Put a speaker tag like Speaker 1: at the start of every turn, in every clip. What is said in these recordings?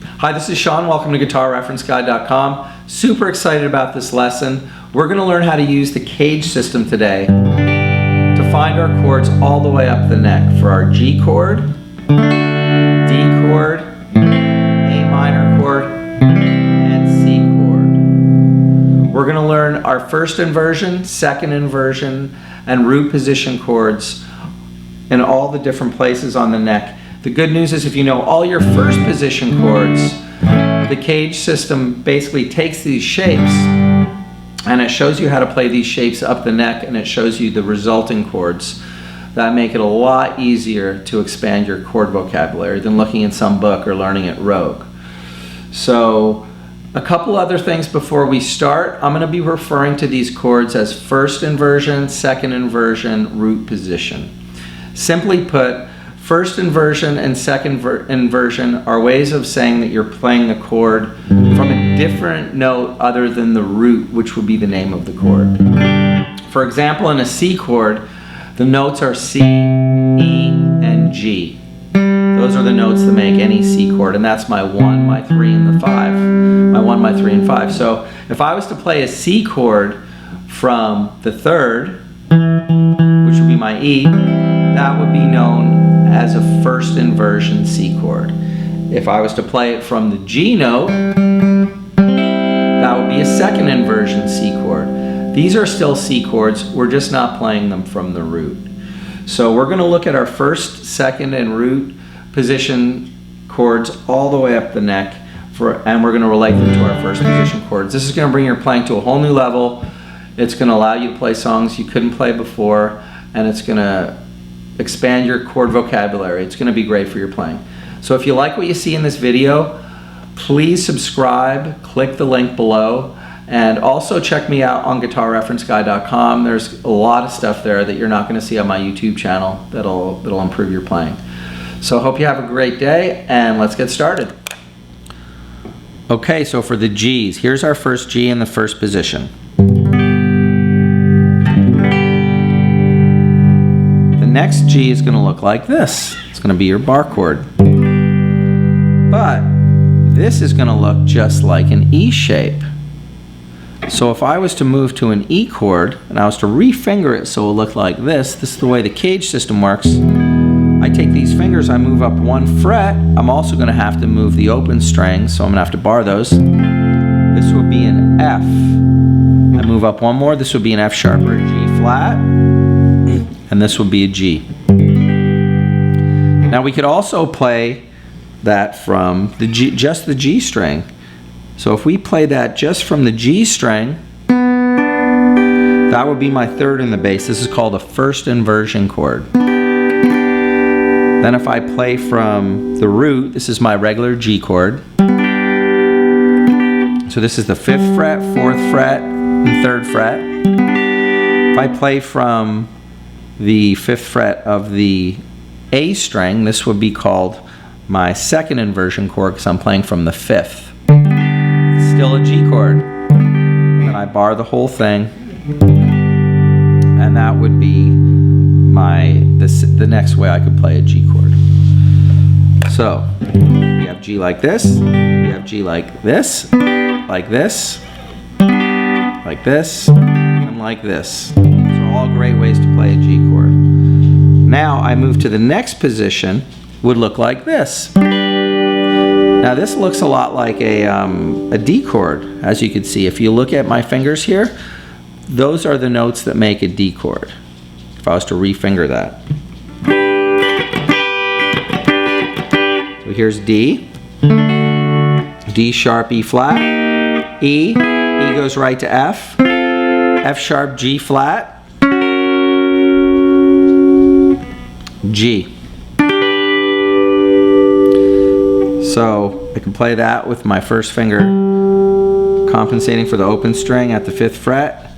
Speaker 1: Hi, this is Sean. Welcome to GuitarReferenceGuide.com. Super excited about this lesson. We're going to learn how to use the cage system today to find our chords all the way up the neck for our G chord, D chord, A minor chord, and C chord. We're going to learn our first inversion, second inversion, and root position chords in all the different places on the neck. The good news is if you know all your first position chords, the cage system basically takes these shapes and it shows you how to play these shapes up the neck, and it shows you the resulting chords that make it a lot easier to expand your chord vocabulary than looking in some book or learning it rogue. So a couple other things before we start. I'm going to be referring to these chords as first inversion, second inversion, root position. Simply put, first inversion and second inversion are ways of saying that you're playing the chord from a different note other than the root, which would be the name of the chord. For example, in a C chord, the notes are C, E, and G. Those are the notes that make any C chord, and that's my 1, my 3, and the 5. My 1, my 3, and 5. So if I was to play a C chord from the third, which would be my E, that would be known as a first inversion C chord. If I was to play it from the G note, that would be a second inversion C chord. These are still C chords, we're just not playing them from the root. So we're going to look at our first, second, and root position chords all the way up the neck, and we're going to relate them to our first position chords. This is going to bring your playing to a whole new level. It's going to allow you to play songs you couldn't play before, and it's going to expand your chord vocabulary. It's going to be great for your playing. So if you like what you see in this video, please subscribe, click the link below, and also check me out on GuitarReferenceGuide.com. There's a lot of stuff there that you're not going to see on my YouTube channel that'll improve your playing. So I hope you have a great day, and let's get started. Okay, so for the G's, here's our first G in the first position. Next G is going to look like this. It's going to be your bar chord. But this is going to look just like an E shape. So if I was to move to an E chord and I was to refinger it so it looked like this is the way the cage system works. I take these fingers, I move up 1 fret. I'm also going to have to move the open strings, so I'm going to have to bar those. This would be an F. I move up 1 more. This would be an F sharp or a G flat. And this would be a G. Now we could also play that from the G, just the G string. So if we play that just from the G string, that would be my third in the bass. This is called a first inversion chord. Then if I play from the root, this is my regular G chord. So this is the 5th fret, 4th fret, and 3rd fret. If I play from the 5th fret of the A string, this would be called my second inversion chord because I'm playing from the 5th. It's still a G chord. And then I bar the whole thing, and that would be the next way I could play a G chord. So we have G like this, we have G like this, like this, like this, and like this. All great ways to play a G chord. Now I move to the next position, would look like this. Now this looks a lot like a D chord, as you can see. If you look at my fingers here, those are the notes that make a D chord. If I was to refinger that. So here's D, D sharp, E flat, E goes right to F, F sharp, G flat, G. So I can play that with my first finger compensating for the open string at the 5th fret.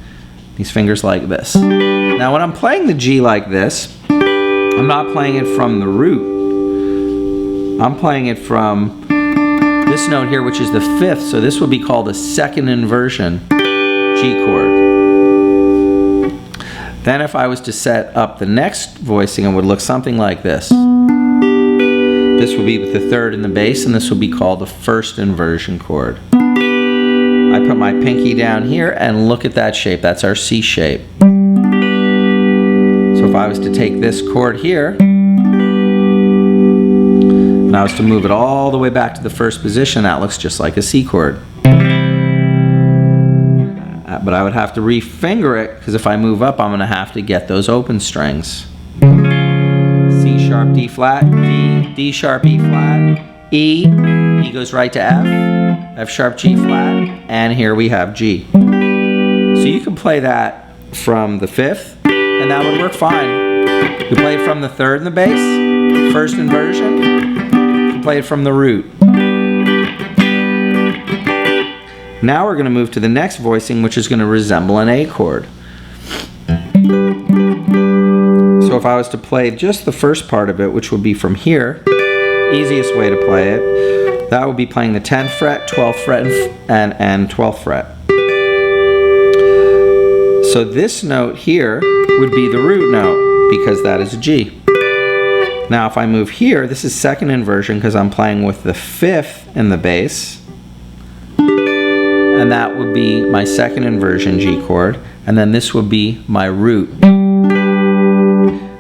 Speaker 1: These fingers like this. Now when I'm playing the G like this, I'm not playing it from the root. I'm playing it from this note here, which is the 5th. So this would be called a second inversion G chord. Then if I was to set up the next voicing, it would look something like this. This will be with the third and the bass, and this will be called the first inversion chord. I put my pinky down here and look at that shape. That's our C shape. So if I was to take this chord here, and I was to move it all the way back to the first position, that looks just like a C chord. But I would have to refinger it, because if I move up, I'm going to have to get those open strings. C sharp, D flat, D, D sharp, E flat, E, E goes right to F, F sharp, G flat, and here we have G. So you can play that from the fifth, and that would work fine. You play it from the third and the bass, first inversion, you play it from the root. Now we're going to move to the next voicing, which is going to resemble an A chord. So if I was to play just the first part of it, which would be from here, easiest way to play it, that would be playing the 10th fret, 12th fret, and 12th fret. So this note here would be the root note, because that is a G. Now if I move here, this is second inversion because I'm playing with the fifth in the bass, and that would be my second inversion G chord, and then this would be my root.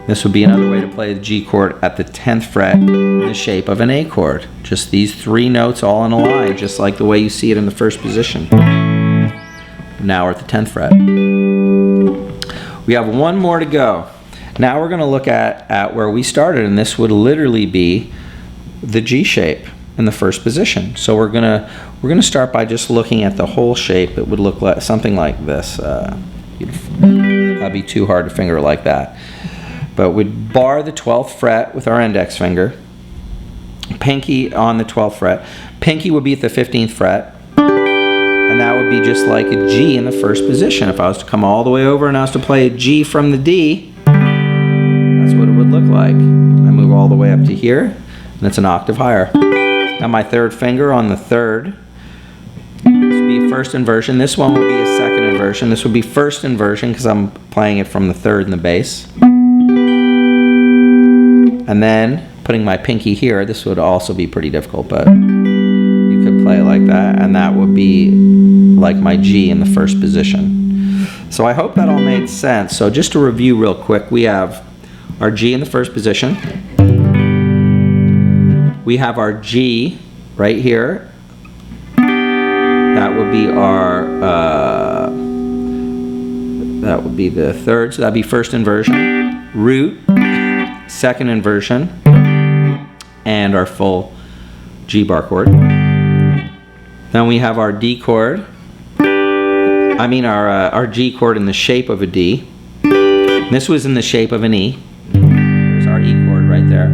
Speaker 1: This would be another way to play the G chord at the 10th fret in the shape of an A chord. Just these three notes all in a line, just like the way you see it in the first position. Now we're at the 10th fret. We have one more to go. Now we're going to look at where we started, and this would literally be the G shape in the first position. So we're gonna start by just looking at the whole shape. It would look like something like this. That'd be too hard to finger like that. But we'd bar the 12th fret with our index finger, pinky on the 12th fret. Pinky would be at the 15th fret, and that would be just like a G in the first position. If I was to come all the way over and I was to play a G from the D, that's what it would look like. I move all the way up to here, and it's an octave higher. Now my third finger on the third, this would be first inversion. This one would be a second inversion. This would be first inversion because I'm playing it from the third and the bass. And then putting my pinky here, this would also be pretty difficult, but you could play it like that, and that would be like my G in the first position. So I hope that all made sense. So just to review real quick, we have our G in the first position. We have our G right here. That would be our, that would be the third, so that'd be first inversion, root, second inversion, and our full G bar chord. Then we have our D chord, our G chord in the shape of a D. This was in the shape of an E. There's our E chord right there.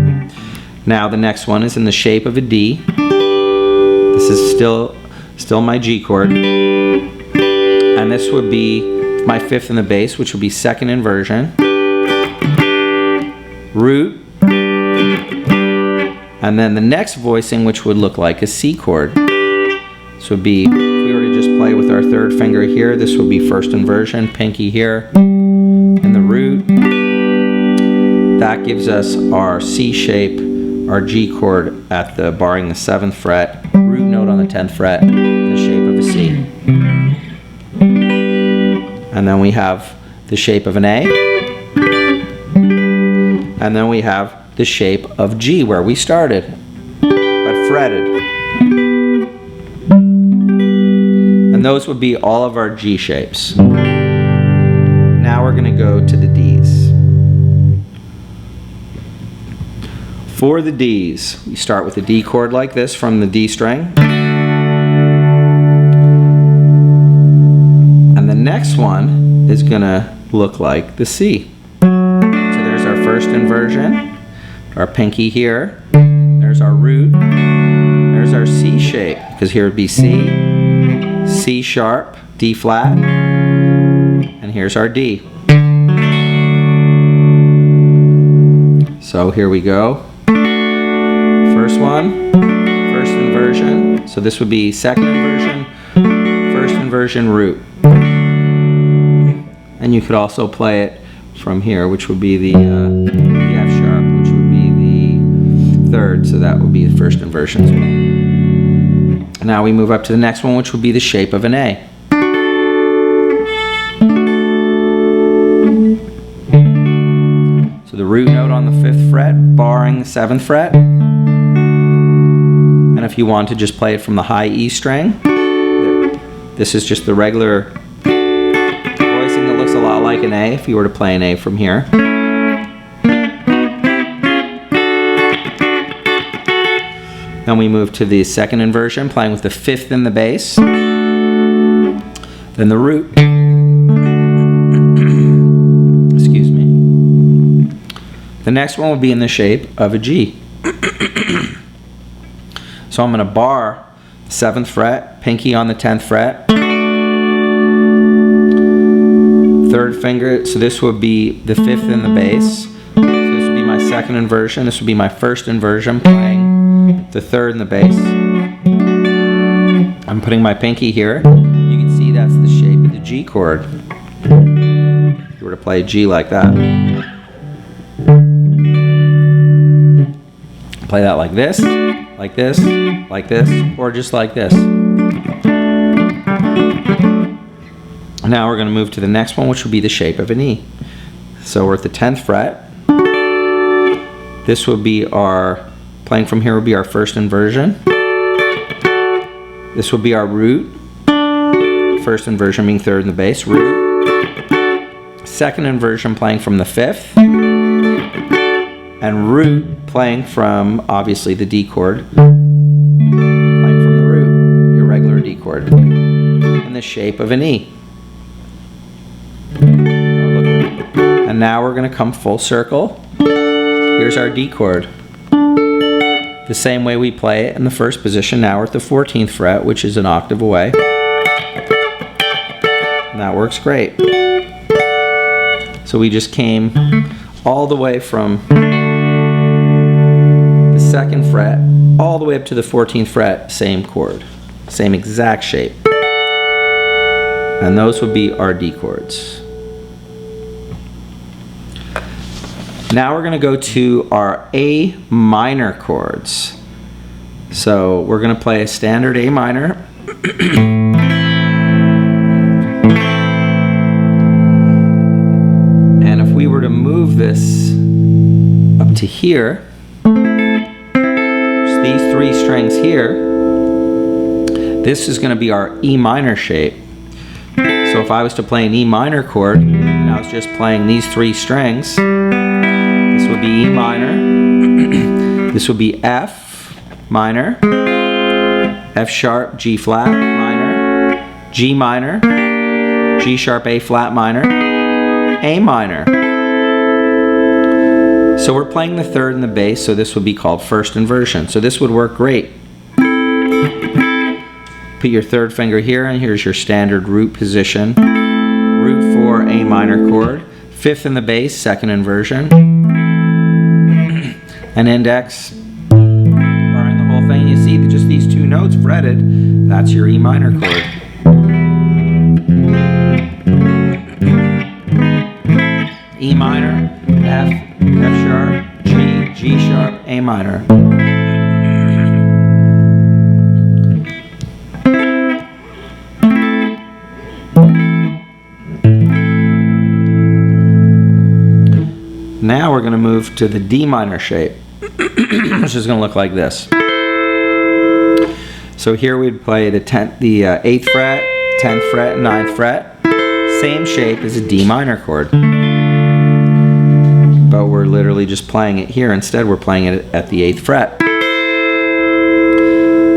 Speaker 1: Now the next one is in the shape of a D. This is still my G chord. And this would be my fifth in the bass, which would be second inversion, root, and then the next voicing, which would look like a C chord. This would be, if we were to just play with our third finger here, this would be first inversion, pinky here, and the root. That gives us our C shape, our G chord at the barring the 7th fret, root note on the 10th fret, in the shape of a C. And then we have the shape of an A. And then we have the shape of G where we started, but fretted. And those would be all of our G shapes. Now we're going to go to the Ds. For the Ds, we start with a D chord like this from the D string. And the next one is going to look like the C. So there's our first inversion, our pinky here, there's our root, there's our C shape, because here would be C, C sharp, D flat, and here's our D. So here we go. First one, first inversion. So this would be second inversion, first inversion, root. And you could also play it from here, which would be the F sharp, which would be the third, so that would be the first inversion as well. Now we move up to the next one, which would be the shape of an A. So the root note on the 5th fret, barring the 7th fret. And if you want to just play it from the high E string, this is just the regular voicing that looks a lot like an A if you were to play an A from here. Then we move to the second inversion, playing with the 5th in the bass. Then the root. Excuse me. The next one will be in the shape of a G. So I'm going to bar the 7th fret, pinky on the 10th fret. 3rd finger, so this would be the 5th in the bass. So this would be my second inversion. This would be my first inversion, playing the 3rd in the bass. I'm putting my pinky here. You can see that's the shape of the G chord. If you were to play a G like that. Play that like this, like this, like this, or just like this. Now we're going to move to the next one, which will be the shape of an E. So we're at the 10th fret. This would be our, playing from here would be our first inversion. This would be our root. First inversion being 3rd in the bass, root. Second inversion playing from the 5th. And root playing from, obviously, the D chord. Playing from the root, your regular D chord. In the shape of an E. And now we're going to come full circle. Here's our D chord. The same way we play it in the first position. Now we're at the 14th fret, which is an octave away. And that works great. So we just came all the way from the 2nd fret all the way up to the 14th fret, same chord, same exact shape. And those would be our D chords. Now we're going to go to our A minor chords. So we're going to play a standard A minor. And if we were to move this up to here, just these 3 strings here, this is going to be our E minor shape. So if I was to play an E minor chord, and I was just playing these 3 strings, this would be E minor, this would be F minor, F sharp, G flat minor, G minor, G sharp, A flat minor, A minor. So we're playing the 3rd in the bass, so this would be called first inversion. So this would work great. Put your 3rd finger here, and here's your standard root position. Root for A minor chord. 5th in the bass, second inversion. And index, barring the whole thing. You see just these 2 notes fretted, that's your E minor chord. E minor, F, F sharp, G, G sharp, A minor. Now we're going to move to the D minor shape, which is going to look like this. So here we'd play the 8th fret, 10th fret, 9th fret. Same shape as a D minor chord. But we're literally just playing it here. Instead, we're playing it at the 8th fret.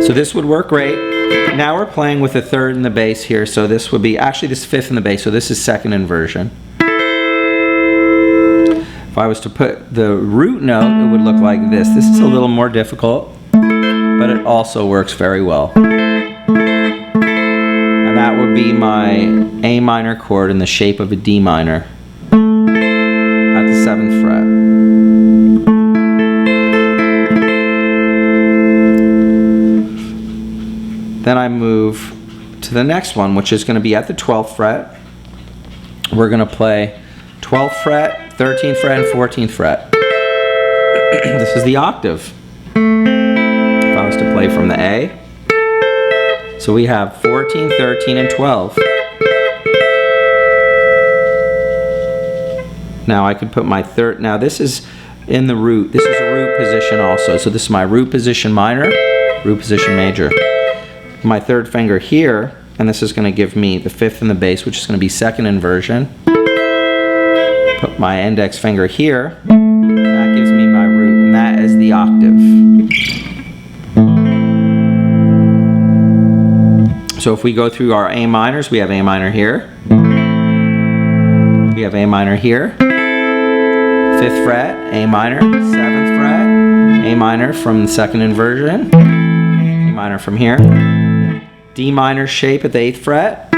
Speaker 1: So this would work great. Now we're playing with the 3rd in the bass here. So this would be, actually this 5th in the bass, so this is second inversion. If I was to put the root note, it would look like this. This is a little more difficult, but it also works very well. And that would be my A minor chord in the shape of a D minor at the 7th fret. Then I move to the next one, which is going to be at the 12th fret. We're going to play 12th fret, 13th fret, and 14th fret. This is the octave. So play from the A. So we have 14, 13, and 12. Now I could put my third, now this is in the root. This is a root position also. So this is my root position minor, root position major. My third finger here, and this is going to give me the fifth in the bass, which is going to be second inversion. Put my index finger here, that gives me my root, and that is the octave. So if we go through our A minors, we have A minor here, we have A minor here, 5th fret, A minor, 7th fret, A minor from the second inversion, A minor from here, D minor shape at the 8th fret,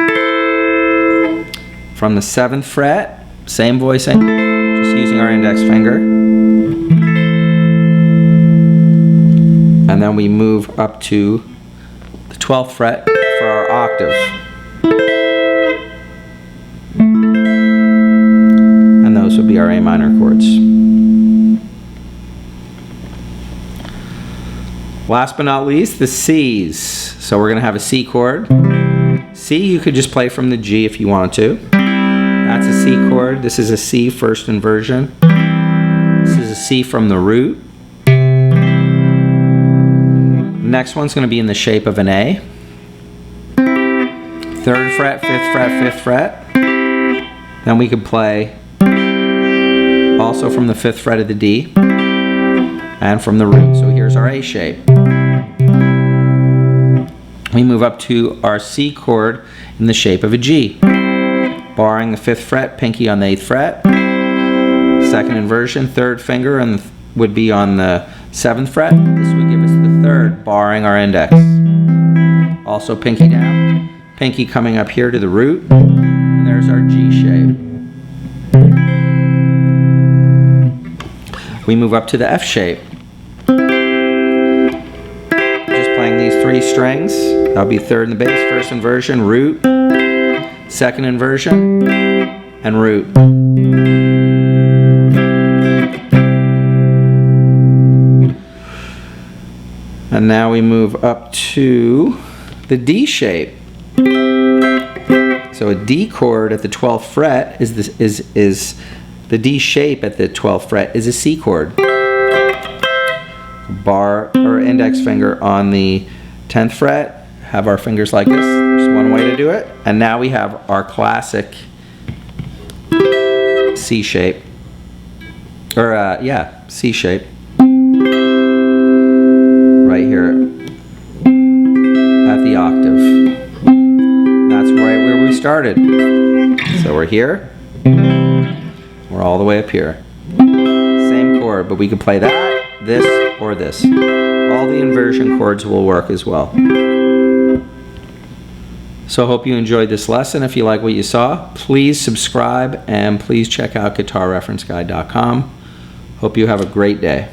Speaker 1: from the 7th fret, same voicing, just using our index finger. And then we move up to the 12th fret for our octave. And those would be our A minor chords. Last but not least, the C's. So we're going to have a C chord. C you could just play from the G if you wanted to. That's a C chord. This is a C first inversion. This is a C from the root. Next one's going to be in the shape of an A. 3rd fret, 5th fret, 5th fret. Then we could play also from the 5th fret of the D and from the root. So here's our A shape. We move up to our C chord in the shape of a G. Barring the 5th fret, pinkie on the 8th fret. Second inversion, 3rd finger and would be on the 7th fret. This would give us the 3rd, barring our index. Also pinkie down. Pinkie coming up here to the root. And there's our G shape. We move up to the F shape. Just playing these 3 strings. That'll be 3rd in the bass, 1st inversion, root, 2nd inversion, and root. And now we move up to the D shape. So a D chord at the 12th fret is the D shape at the 12th fret is a C chord. Bar or index finger on the 10th fret. Have our fingers like this. There's one way to do it. And now we have our classic C shape. Or C shape. Right here at the octave. That's right where we started. So we're here. We're all the way up here. Same chord, but we can play that, this, or this. All the inversion chords will work as well. So I hope you enjoyed this lesson. If you like what you saw, please subscribe and please check out guitarreferenceguide.com. Hope you have a great day.